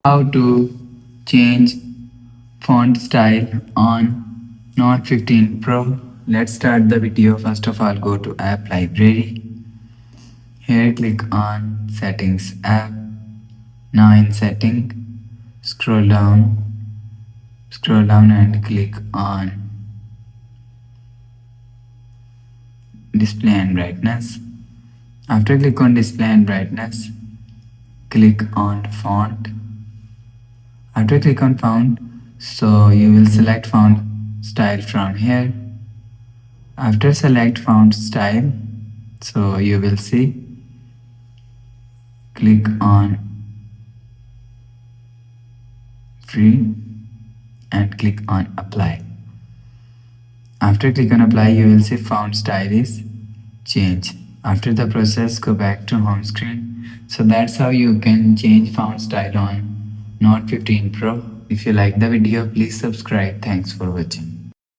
How to change font style on Note 15 Pro. Let's start the video. First of all, go to App Library. Here click on Settings app. Now in Setting, scroll down and click on Display and Brightness. After click on Display and Brightness, click on Font. After click on font, so you will select font style from here. After select font style, so you will see, click on free and click on apply. After click on apply, you will see font style is change. After the process, go back to home screen. So that's how you can change font style on Note 15 Pro. If you like the video, please subscribe. Thanks for watching.